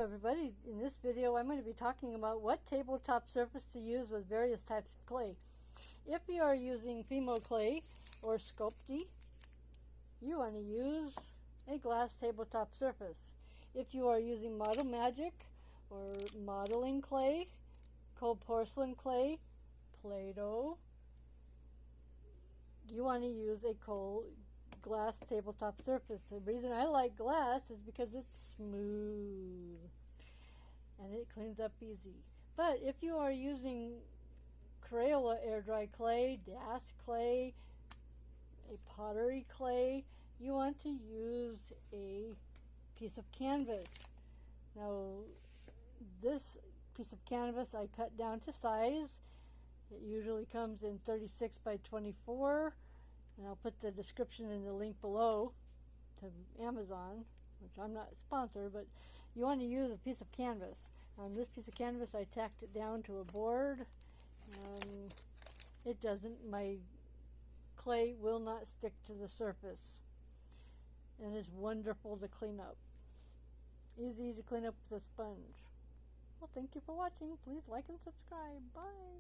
everybody. In this video I'm going to be talking about what tabletop surface to use with various types of clay. If you are using Fimo clay or Sculpty, you want to use a glass tabletop surface. If you are using Model Magic or modeling clay, cold porcelain clay, Play-Doh, you want to use a cold glass tabletop surface. The reason I like glass is because it's smooth and it cleans up easy. But if you are using Crayola air dry clay, DAS clay, a pottery clay, you want to use a piece of canvas. Now this piece of canvas I cut down to size. It usually comes in 36 by 24, and I'll put the description in the link below to Amazon, which I'm not sponsored, but you want to use a piece of canvas. On this piece of canvas I tacked it down to a board, and my clay will not stick to the surface, and it's wonderful to clean up. Easy to clean up with a sponge. Well, thank you for watching. Please like and subscribe. Bye.